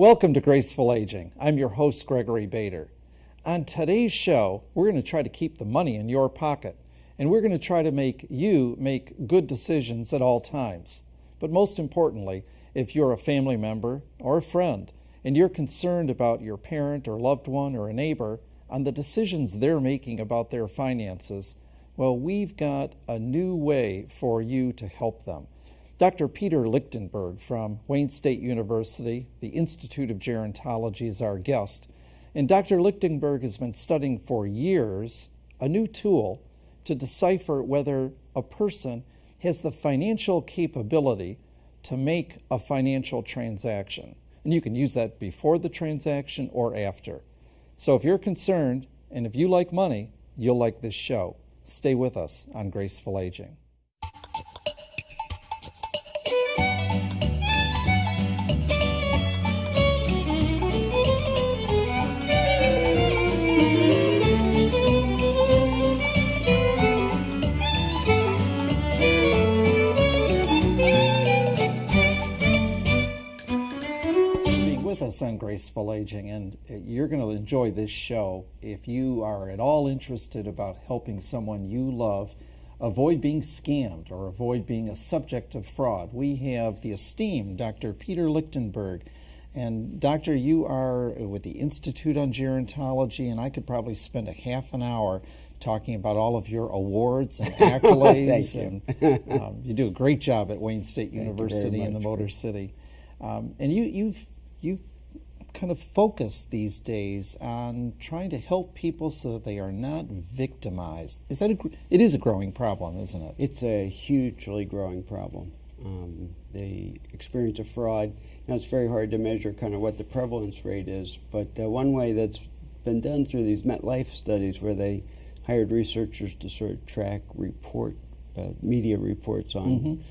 Welcome to Graceful Aging. I'm your host, Gregory Bader. On today's show, we're going to try to keep the money in your pocket, and we're going to try to make you make good decisions at all times. But most importantly, if you're a family member or a friend, and you're concerned about your parent or loved one or a neighbor on the decisions they're making about their finances, well, we've got a new way for you to help them. Dr. Peter Lichtenberg from Wayne State University, the Institute of Gerontology, is our guest. And Dr. Lichtenberg has been studying for years a new tool to decipher whether a person has the financial capability to make a financial transaction. And you can use that before the transaction or after. So if you're concerned and if you like money, you'll like this show. Stay with us on Graceful Aging. On Graceful Aging, and you're going to enjoy this show if you are at all interested about helping someone you love avoid being scammed or avoid being a subject of fraud. We have the esteemed Dr. Peter Lichtenberg, and Doctor, you are with the Institute on Gerontology, and I could probably spend a half an hour talking about all of your awards and accolades. Thank you. And you do a great job at Wayne State University in the Motor City, and you've kind of focus these days on trying to help people so that they are not victimized. It is a growing problem, isn't it? It's a hugely growing problem. The experience of fraud, it's very hard to measure kind of what the prevalence rate is, but one way that's been done through these MetLife studies where they hired researchers to sort of track media reports on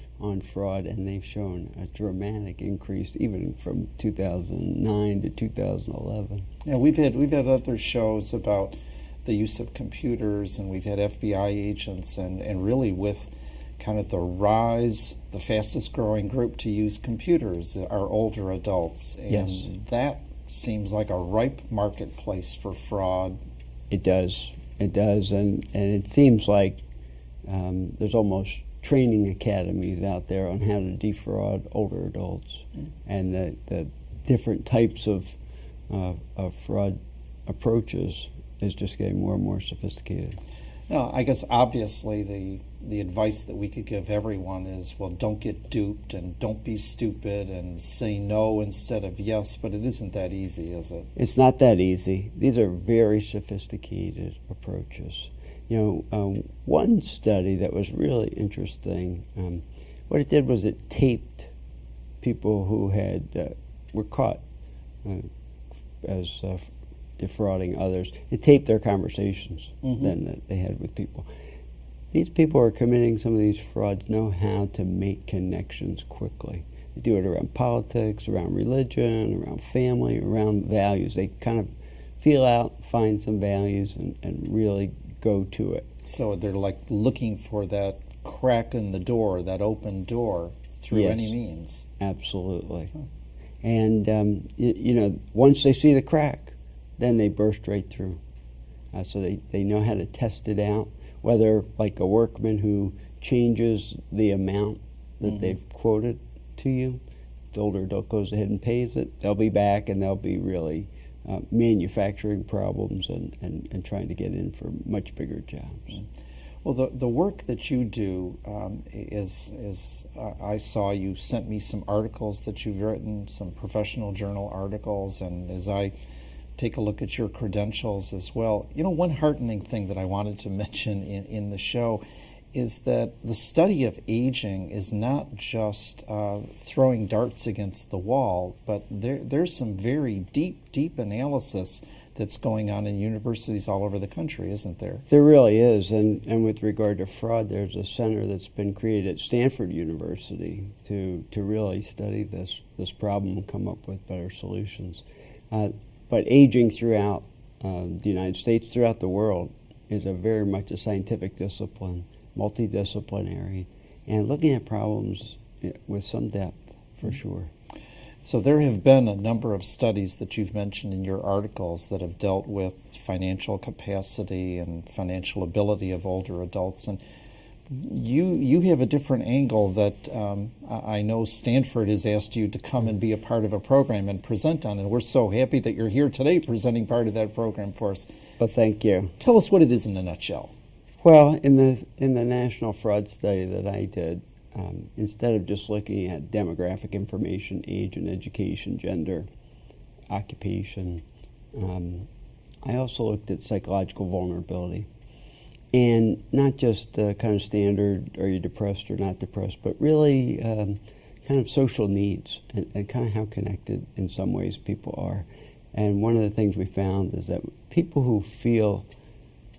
fraud, and they've shown a dramatic increase even from 2009 to 2011. Yeah, we've had other shows about the use of computers, and we've had FBI agents, and really with kind of the rise, the fastest growing group to use computers are older adults, and yes, that seems like a ripe marketplace for fraud. It does, and it seems like there's almost training academies out there on how to defraud older adults, and the different types of fraud approaches is just getting more and more sophisticated. Now, I guess obviously the advice that we could give everyone is, well, don't get duped and don't be stupid and say no instead of yes, but it isn't that easy, is it? It's not that easy. These are very sophisticated approaches. One study that was really interesting, what it did was it taped people who were caught as defrauding others. It taped their conversations then that they had with people. These people who are committing some of these frauds know how to make connections quickly. They do it around politics, around religion, around family, around values. They kind of feel out, find some values, and really go to it. So they're like looking for that crack in the door, that open door through any means. Absolutely. Huh. And once they see the crack, then they burst right through. So they know how to test it out, whether like a workman who changes the amount that they've quoted to you, the older adult goes ahead and pays it, they'll be back and they'll be really manufacturing problems and trying to get in for much bigger jobs. Well, the work that you do is I saw you sent me some articles that you've written, some professional journal articles, and as I take a look at your credentials as well, one heartening thing that I wanted to mention in the show is that the study of aging is not just throwing darts against the wall, but there's some very deep analysis that's going on in universities all over the country, isn't there? There really is, and with regard to fraud, there's a center that's been created at Stanford University to really study this problem and come up with better solutions. But aging throughout the United States, throughout the world, is very much a scientific discipline, multidisciplinary, and looking at problems with some depth, for sure. So there have been a number of studies that you've mentioned in your articles that have dealt with financial capacity and financial ability of older adults, and you have a different angle that I know Stanford has asked you to come and be a part of a program and present on, and we're so happy that you're here today presenting part of that program for us. Well, thank you. Tell us what it is in a nutshell. Well, in the national fraud study that I did, instead of just looking at demographic information, age and education, gender, occupation, I also looked at psychological vulnerability. And not just kind of standard, are you depressed or not depressed, but really kind of social needs and kind of how connected in some ways people are. And one of the things we found is that people who feel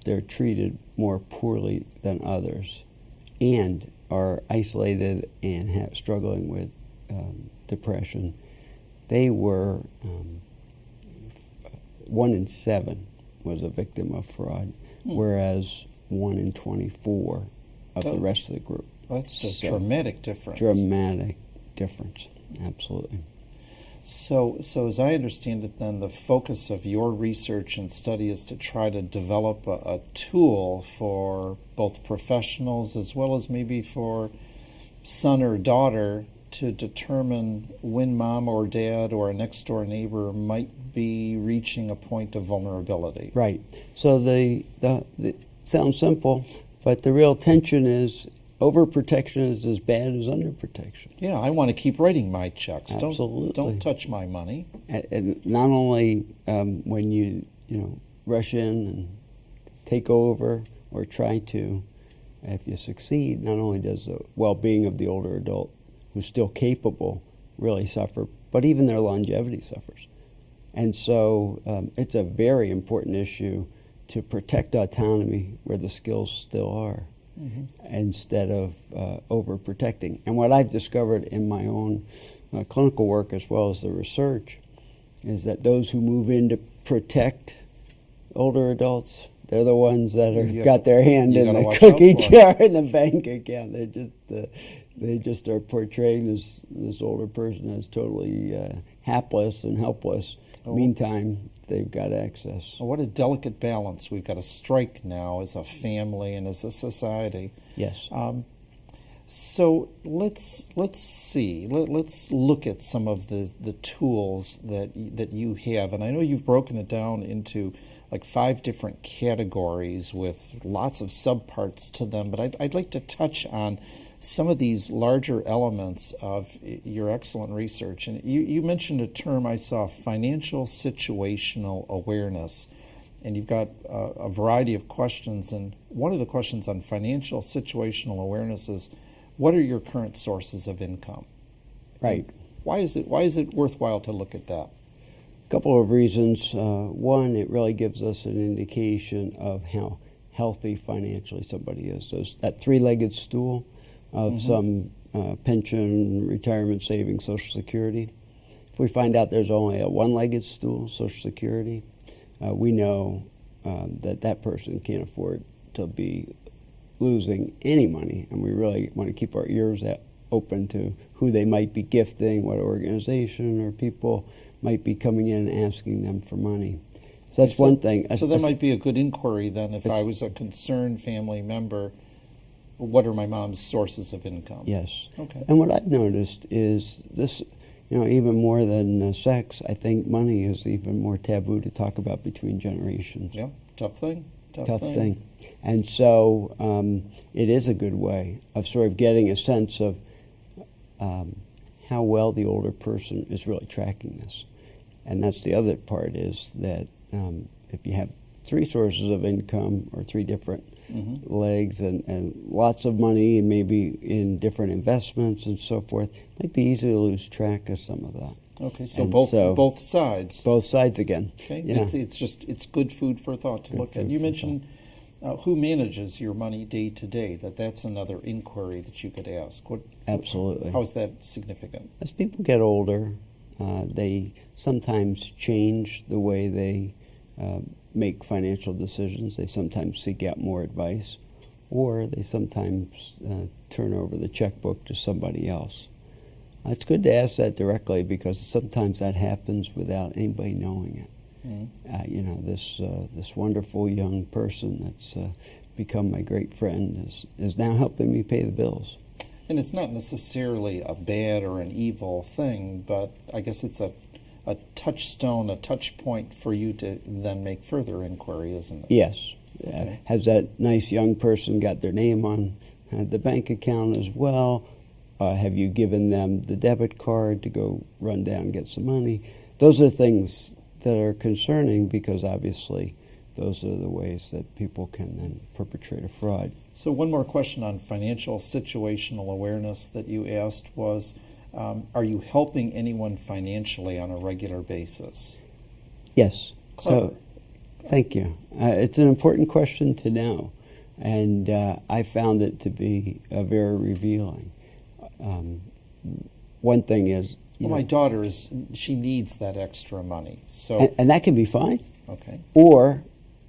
they're treated more poorly than others and are isolated and struggling with depression, they were 1 in 7 was a victim of fraud, whereas 1 in 24 of the rest of the group. That's a dramatic difference. Dramatic difference, absolutely. So as I understand it, then the focus of your research and study is to try to develop a tool for both professionals as well as maybe for son or daughter to determine when mom or dad or a next door neighbor might be reaching a point of vulnerability. Right. So the sounds simple, but the real tension is overprotection is as bad as underprotection. Yeah, I want to keep writing my checks. Absolutely. Don't touch my money. And not only when you rush in and take over or try to, if you succeed, not only does the well-being of the older adult who's still capable really suffer, but even their longevity suffers. And so it's a very important issue to protect autonomy where the skills still are. Mm-hmm. Instead of overprotecting. And what I've discovered in my own clinical work as well as the research is that those who move in to protect older adults, they're the ones that are got their hand in the cookie jar in the bank account. They just are portraying this older person as totally hapless and helpless. Meantime, they've got access. Well, what a delicate balance we've got to strike now as a family and as a society. Yes. So let's see. Let's look at some of the tools that you have, and I know you've broken it down into like 5 different categories with lots of subparts to them. But I'd like to touch on some of these larger elements of your excellent research. And you mentioned a term I saw, financial situational awareness. And you've got a variety of questions. And one of the questions on financial situational awareness is, what are your current sources of income? Right. Why is it worthwhile to look at that? A couple of reasons. One, it really gives us an indication of how healthy financially somebody is. So that 3-legged stool of some pension, retirement savings, Social Security. If we find out there's only a 1-legged stool, Social Security, we know that person can't afford to be losing any money, and we really want to keep our ears open to who they might be gifting, what organization or people might be coming in and asking them for money. So that's one thing. So that might be a good inquiry then if I was a concerned family member. What are my mom's sources of income? Yes. Okay. And what I've noticed is this, even more than sex, I think money is even more taboo to talk about between generations. Yeah, tough thing. Tough thing. And so it is a good way of sort of getting a sense of how well the older person is really tracking this. And that's the other part is that if you have 3 sources of income or 3 different legs and lots of money and maybe in different investments and so forth, it might be easy to lose track of some of that. Okay, so both sides. Both sides again. Okay, it's good food for thought to look at. You mentioned who manages your money day to day. That's another inquiry that you could ask. Absolutely. How is that significant? As people get older, they sometimes change the way they make financial decisions. They sometimes seek out more advice, or they sometimes turn over the checkbook to somebody else. It's good to ask that directly because sometimes that happens without anybody knowing it. This wonderful young person that's become my great friend is now helping me pay the bills. And it's not necessarily a bad or an evil thing, but I guess it's a touchstone, a touch point for you to then make further inquiry, isn't it? Yes. Okay. Has that nice young person got their name on the bank account as well? Have you given them the debit card to go run down and get some money? Those are things that are concerning because obviously those are the ways that people can then perpetrate a fraud. So one more question on financial situational awareness that you asked was, are you helping anyone financially on a regular basis? Yes. Clever. So, thank you. It's an important question to know, and I found it to be very revealing. One thing is, my daughter she needs that extra money, so and that can be fine. Okay. Or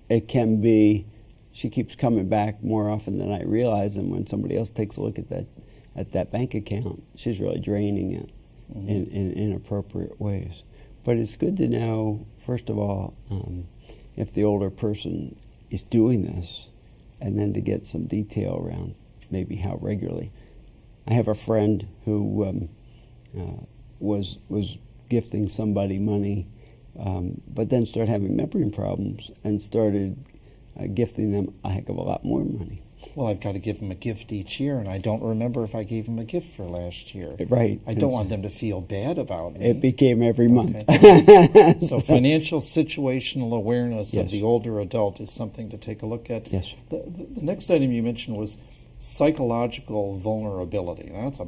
it can be she keeps coming back more often than I realize, and when somebody else takes a look at that bank account, she's really draining it in inappropriate ways. But it's good to know, first of all, if the older person is doing this, and then to get some detail around maybe how regularly. I have a friend who was gifting somebody money, but then started having memory problems and started gifting them a heck of a lot more money. Well, I've got to give them a gift each year, and I don't remember if I gave them a gift for last year. Right. I don't want them to feel bad about me. It became every month. Okay. So financial situational awareness Yes. of the older adult is something to take a look at. Yes. The next item you mentioned was psychological vulnerability. Now, that's a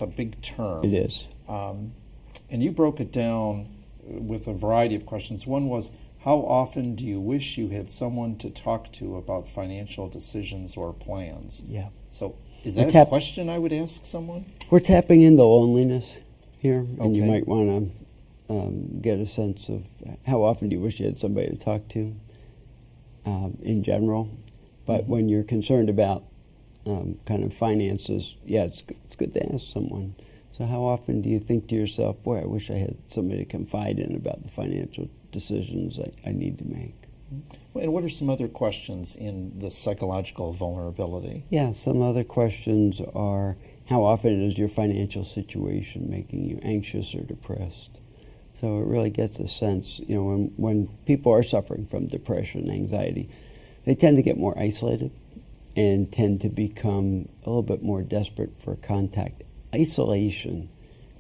big term. It is. And you broke it down with a variety of questions. One was, how often do you wish you had someone to talk to about financial decisions or plans? Yeah. So is that a question I would ask someone? We're tapping into loneliness here, and you Okay. might want to get a sense of how often do you wish you had somebody to talk to in general. But when you're concerned about kind of finances, it's good to ask someone. So how often do you think to yourself, boy, I wish I had somebody to confide in about the financial decisions I need to make? And what are some other questions in the psychological vulnerability? Yeah, some other questions are, how often is your financial situation making you anxious or depressed? So it really gets a sense, when people are suffering from depression, anxiety, they tend to get more isolated and tend to become a little bit more desperate for contact. Isolation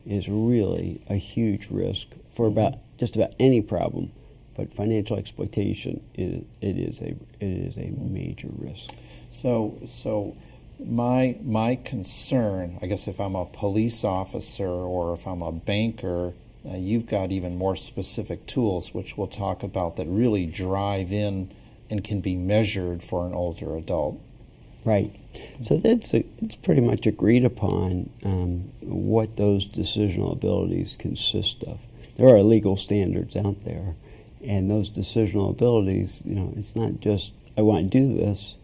is really a huge risk for just about any problem, but financial exploitation is a major risk. So my concern, I guess, if I'm a police officer or if I'm a banker, you've got even more specific tools, which we'll talk about, that really drive in and can be measured for an older adult. Right. So it's pretty much agreed upon what those decisional abilities consist of. There are legal standards out there, and those decisional abilities, it's not just I want to do this,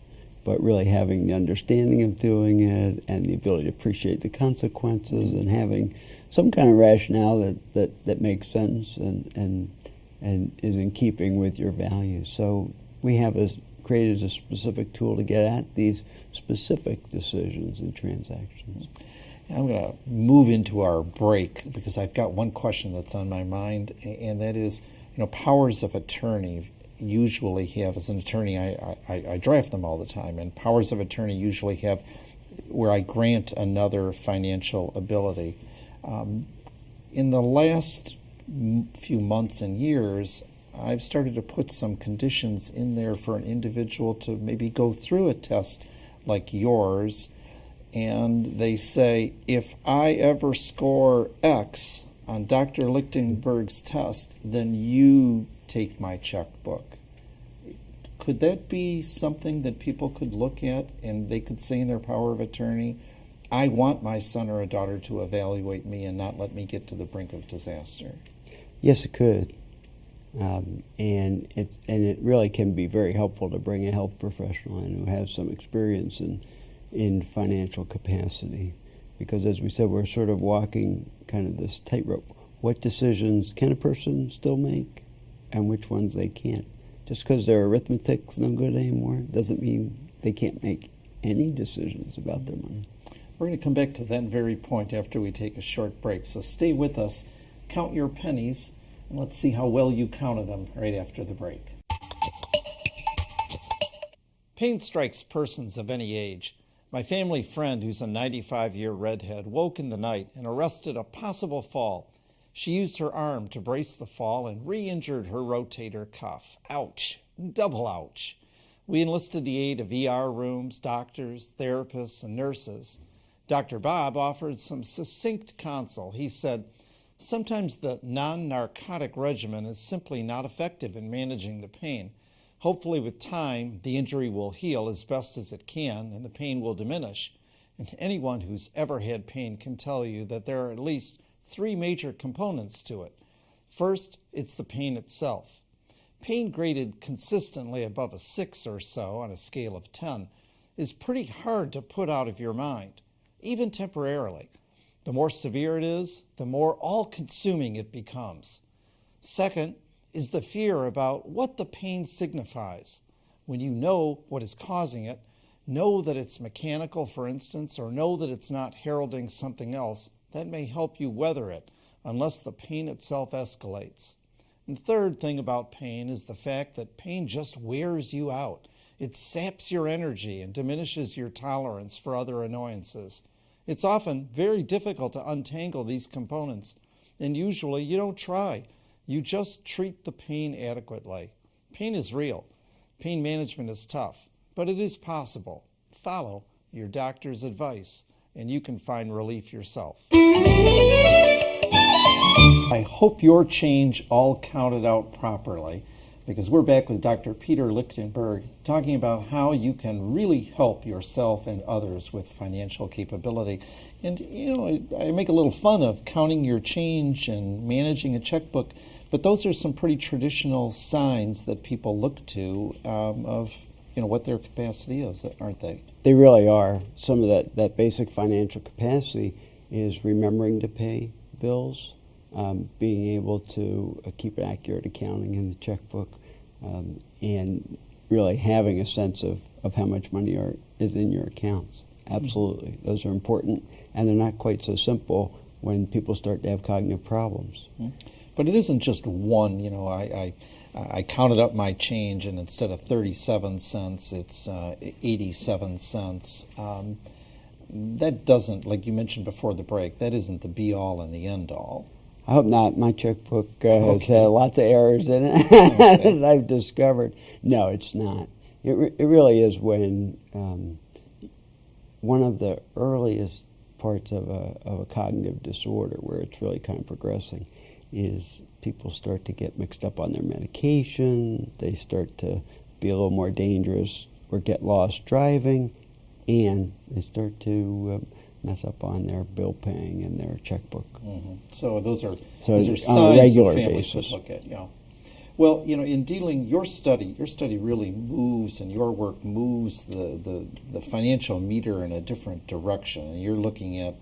but really having the understanding of doing it and the ability to appreciate the consequences and having some kind of rationale that makes sense and is in keeping with your values. So we have created a specific tool to get at these specific decisions and transactions. I'm going to move into our break because I've got one question that's on my mind, and that is, powers of attorney usually have, as an attorney, I draft them all the time, and powers of attorney usually have where I grant another financial ability. In the last few months and years, I've started to put some conditions in there for an individual to maybe go through a test like yours, and they say, if I ever score X on Dr. Lichtenberg's test, then you take my checkbook. Could that be something that people could look at and they could say in their power of attorney, I want my son or a daughter to evaluate me and not let me get to the brink of disaster? Yes, it could. And it really can be very helpful to bring a health professional in who has some experience in financial capacity. because as we said, we're sort of walking kind of this tightrope. What decisions can a person still make, and which ones they can't? Just because their arithmetic's no good anymore doesn't mean they can't make any decisions about their money. We're going to come back to that very point after we take a short break. So stay with us, count your pennies, and let's see how well you counted them right after the break. Pain strikes persons of any age. My family friend, who's a 95-year redhead, woke in the night and arrested a possible fall. She used her arm to brace the fall and re-injured her rotator cuff. Ouch. Double ouch. We enlisted the aid of ER rooms, doctors, therapists, and nurses. Dr. Bob offered some succinct counsel. He said, sometimes the non-narcotic regimen is simply not effective in managing the pain. Hopefully with time, the injury will heal as best as it can and the pain will diminish. And anyone who's ever had pain can tell you that there are at least 3 major components to it. First, it's the pain itself. Pain graded consistently above a 6 or so on a scale of 10 is pretty hard to put out of your mind, even temporarily. The more severe it is, the more all-consuming it becomes. Second is the fear about what the pain signifies. When you know what is causing it, know that it's mechanical, for instance, or know that it's not heralding something else, that may help you weather it, unless the pain itself escalates. And the third thing about pain is the fact that pain just wears you out. It saps your energy and diminishes your tolerance for other annoyances. It's often very difficult to untangle these components, and usually you don't try. You just treat the pain adequately. Pain is real. Pain management is tough, but it is possible. Follow your doctor's advice, and you can find relief yourself. I hope your change all counted out properly, because we're back with Dr. Peter Lichtenberg talking about how you can really help yourself and others with financial capability. And, I make a little fun of counting your change and managing a checkbook, but those are some pretty traditional signs that people look to of what their capacity is, aren't they? They really are. Some of that basic financial capacity is remembering to pay bills, being able to keep accurate accounting in the checkbook, and really having a sense of how much money is in your accounts. Absolutely. Mm-hmm. Those are important, and they're not quite so simple when people start to have cognitive problems. Mm-hmm. But it isn't just one. I counted up my change, and instead of 37 cents, it's 87 cents. That doesn't, like you mentioned before the break, that isn't the be-all and the end-all. I hope not. My checkbook has lots of errors in it that I've discovered. No, it's not. It really is when one of the earliest parts of a cognitive disorder, where it's really kind of progressing, is people start to get mixed up on their medication, they start to be a little more dangerous or get lost driving, and they start to mess up on their bill paying and their checkbook. Mm-hmm. So those are on signs a regular that families basis. should look at. Yeah. Well, in dealing, your study really moves, and your work moves the financial meter in a different direction. And you're looking at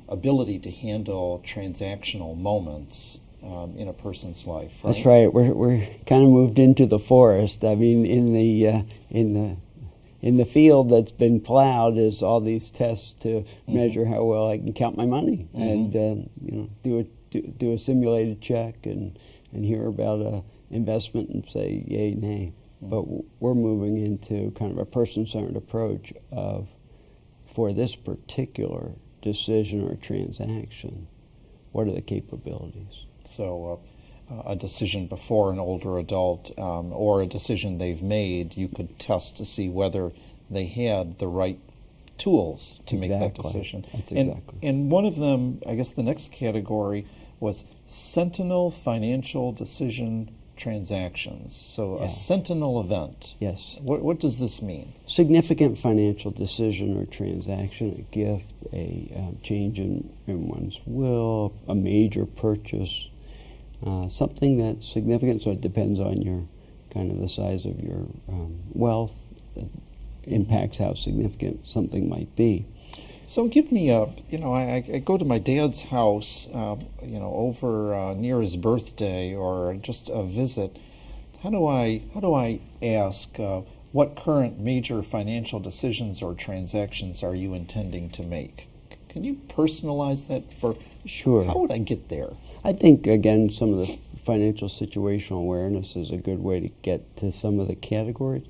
ability to handle transactional moments in a person's life. Right? That's right. We're kind of moved into the forest. I mean, in the field that's been plowed is all these tests to measure how well I can count my money, and do a simulated check and hear about a investment and say yay, nay. But we're moving into kind of a person-centered approach of, for this particular decision or transaction, what are the capabilities? So a decision before an older adult or a decision they've made, you could test to see whether they had the right tools to make that decision. That's exactly. And one of them, I guess the next category was Sentinel Financial Decision Transactions. So a sentinel event. Yes. What does this mean? Significant financial decision or transaction, a gift, a change in one's will, a major purchase, something that's significant. So it depends on your kind of the size of your wealth. Impacts how significant something might be. So give me a, I go to my dad's house, over near his birthday or just a visit. How do I ask what current major financial decisions or transactions are you intending to make? Can you personalize that for? Sure. How would I get there? I think, again, some of the financial situational awareness is a good way to get to some of the categories.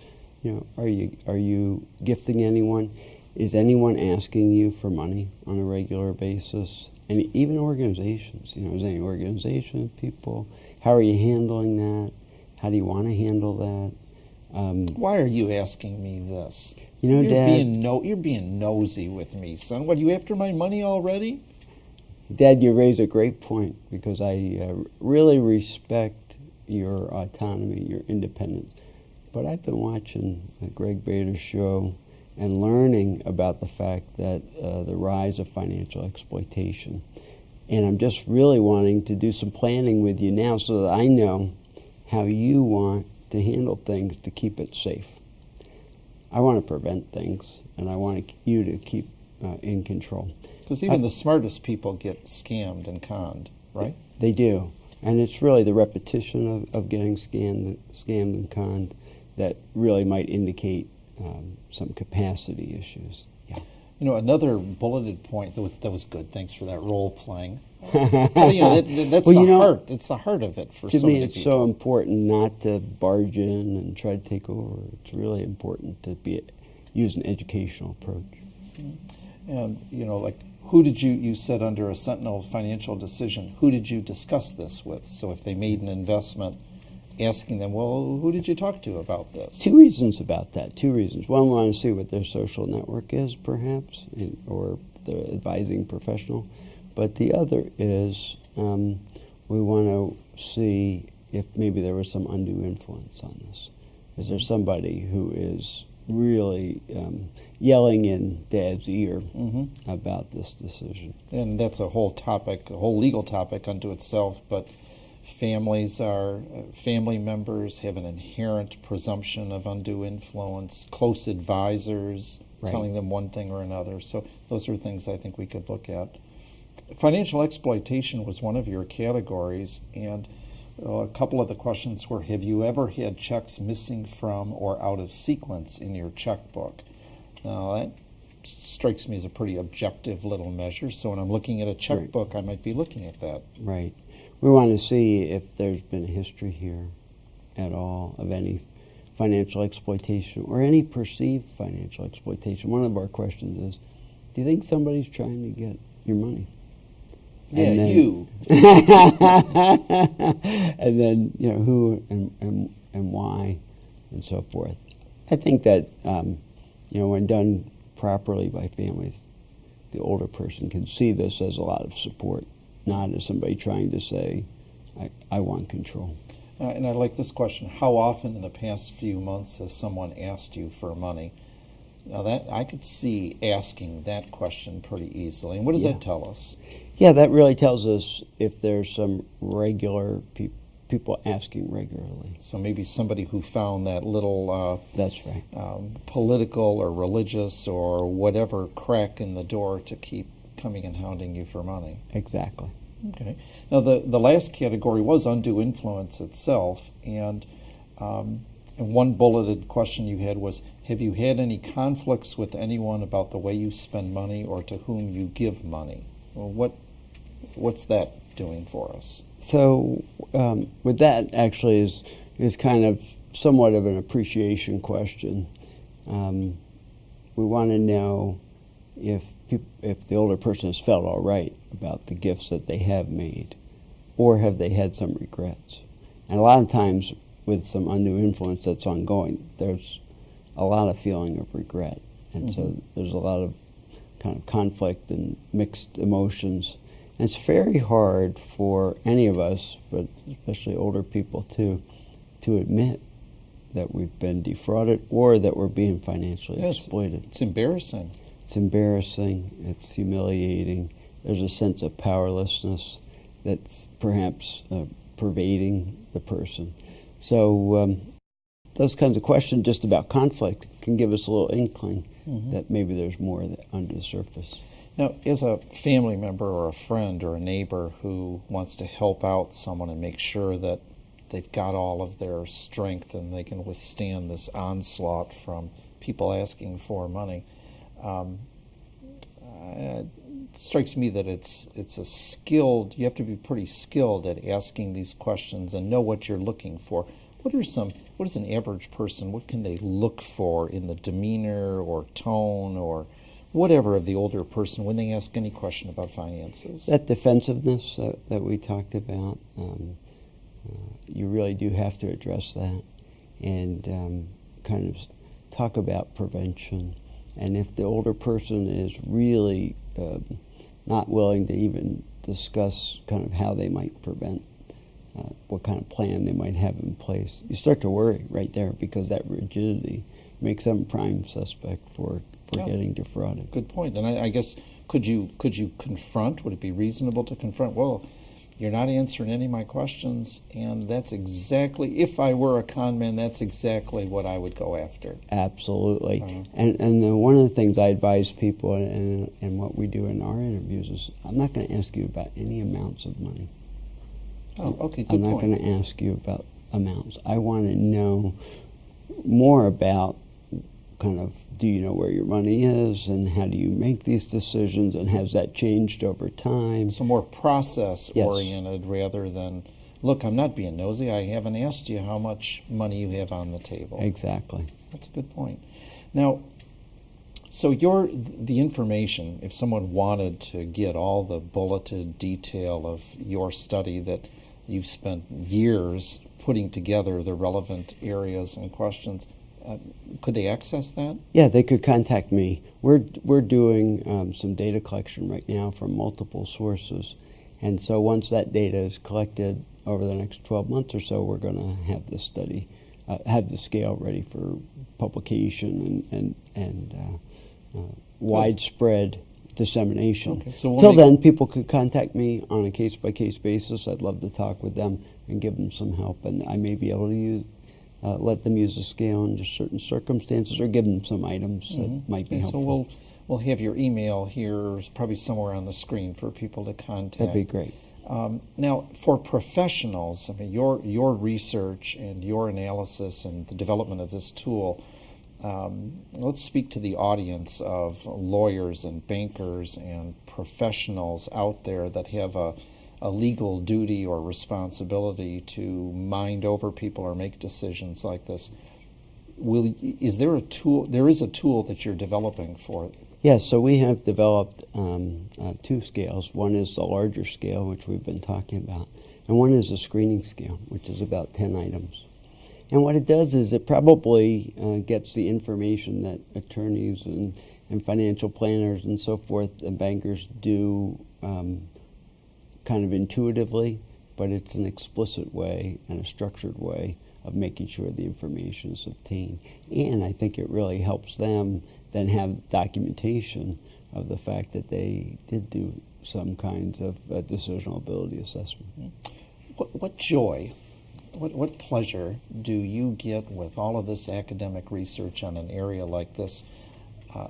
Are you gifting anyone? Is anyone asking you for money on a regular basis? And even organizations, is any organization, people, how are you handling that? How do you want to handle that? Why are you asking me this? Dad, you're being nosy with me, son. What, are you after my money already? Dad, you raise a great point because I really respect your autonomy, your independence. But I've been watching the Greg Bader show and learning about the fact that the rise of financial exploitation. And I'm just really wanting to do some planning with you now so that I know how you want to handle things to keep it safe. I want to prevent things, and I want you to keep in control. Because even the smartest people get scammed and conned, right? They do. And it's really the repetition of getting scammed and conned that really might indicate some capacity issues. Yeah. Another bulleted point that was good. Thanks for that role playing. That's heart. It's the heart of it for so many people. To me, it's so important not to barge in and try to take over. It's really important to use an educational approach. And who did you said under a Sentinel financial decision? Who did you discuss this with? So if they made an investment, asking them, well, who did you talk to about this? Two reasons about that. Two reasons. One, we want to see what their social network is, perhaps, or the advising professional. But the other is we want to see if maybe there was some undue influence on this. Is there somebody who is really yelling in Dad's ear about this decision? And that's a whole topic, a whole legal topic unto itself, but family members have an inherent presumption of undue influence, close advisors telling them one thing or another. So those are things I think we could look at. Financial exploitation was one of your categories, and a couple of the questions were, have you ever had checks missing from or out of sequence in your checkbook? Now, that strikes me as a pretty objective little measure, so when I'm looking at a checkbook, I might be looking at that. Right. We want to see if there's been a history here at all of any financial exploitation or any perceived financial exploitation. One of our questions is, do you think somebody's trying to get your money? Yeah, and then, you. And then, who and why and so forth. I think that, when done properly by families, the older person can see this as a lot of support, not as somebody trying to say, I want control. And I like this question. How often in the past few months has someone asked you for money? Now, that I could see asking that question pretty easily. And what does that tell us? Yeah, that really tells us if there's some regular people asking regularly. So maybe somebody who found that little that's right. Political or religious or whatever crack in the door to keep coming and hounding you for money. Exactly. Okay. Now, the last category was undue influence itself, and one bulleted question you had was, have you had any conflicts with anyone about the way you spend money or to whom you give money? Well, what's that doing for us? So with that actually is kind of somewhat of an appreciation question. We want to know if the older person has felt all right about the gifts that they have made, or have they had some regrets. And a lot of times with some undue influence that's ongoing, there's a lot of feeling of regret. And so there's a lot of kind of conflict and mixed emotions. And it's very hard for any of us, but especially older people, to admit that we've been defrauded or that we're being financially exploited. It's embarrassing. It's embarrassing. It's humiliating. There's a sense of powerlessness that's perhaps pervading the person. So those kinds of questions just about conflict can give us a little inkling that maybe there's more under the surface. Now, as a family member or a friend or a neighbor who wants to help out someone and make sure that they've got all of their strength and they can withstand this onslaught from people asking for money, it strikes me that it's a skilled, you have to be pretty skilled at asking these questions and know what you're looking for. What is an average person, what can they look for in the demeanor or tone or whatever of the older person when they ask any question about finances? That defensiveness that we talked about, you really do have to address that and kind of talk about prevention. And if the older person is really not willing to even discuss kind of how they might prevent, what kind of plan they might have in place, you start to worry right there, because that rigidity makes them prime suspect for getting defrauded. Good point. And I guess could you confront? Would it be reasonable to confront? Well, you're not answering any of my questions, and that's exactly, if I were a con man, that's exactly what I would go after. Absolutely. And one of the things I advise people, and what we do in our interviews, is I'm not going to ask you about any amounts of money. Oh, okay, good point. I'm not going to ask you about amounts. I want to know more about kind of, do you know where your money is, and how do you make these decisions, and has that changed over time? So more process-oriented rather than, look, I'm not being nosy, I haven't asked you how much money you have on the table. Exactly. That's a good point. Now, so the information, if someone wanted to get all the bulleted detail of your study that you've spent years putting together the relevant areas and questions, could they access that? Yeah, they could contact me. We're doing some data collection right now from multiple sources, and so once that data is collected over the next 12 months or so, we're going to have this study, have the scale ready for publication and widespread dissemination. Okay, so Till then, people could contact me on a case-by-case basis. I'd love to talk with them and give them some help, and I may be able to let them use the scale in just certain circumstances, or give them some items that might be helpful. So we'll have your email here, probably somewhere on the screen for people to contact. That'd be great. Now, for professionals, I mean, your research and your analysis and the development of this tool, let's speak to the audience of lawyers and bankers and professionals out there that have a legal duty or responsibility to mind over people or make decisions like this. Is there a tool? There is a tool that you're developing for it. Yes, so we have developed two scales. One is the larger scale, which we've been talking about, and one is a screening scale, which is about 10 items. And what it does is it probably gets the information that attorneys and financial planners and so forth and bankers do kind of intuitively, but it's an explicit way and a structured way of making sure the information is obtained. And I think it really helps them then have documentation of the fact that they did do some kinds of decisional ability assessment. What joy, what pleasure do you get with all of this academic research on an area like this? How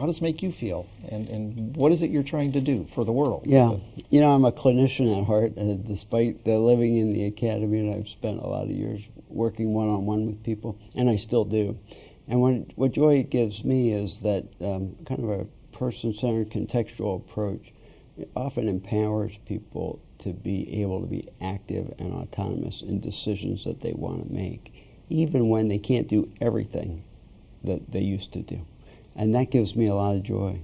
does it make you feel? And what is it you're trying to do for the world? Yeah, you know, I'm a clinician at heart, despite living in the academy, and I've spent a lot of years working one-on-one with people, and I still do. And what joy it gives me is that kind of a person-centered contextual approach. It often empowers people to be able to be active and autonomous in decisions that they want to make, even when they can't do everything that they used to do. And that gives me a lot of joy.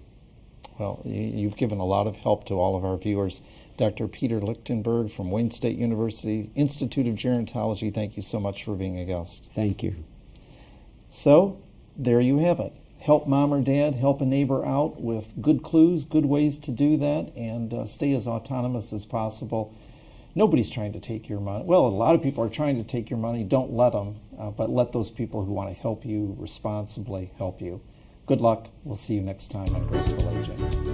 Well, you've given a lot of help to all of our viewers. Dr. Peter Lichtenberg from Wayne State University, Institute of Gerontology, thank you so much for being a guest. Thank you. So, there you have it. Help mom or dad, help a neighbor out with good clues, good ways to do that, and stay as autonomous as possible. Nobody's trying to take your money. Well, a lot of people are trying to take your money. Don't let them, but let those people who want to help you responsibly help you. Good luck. We'll see you next time on Graceful Aging.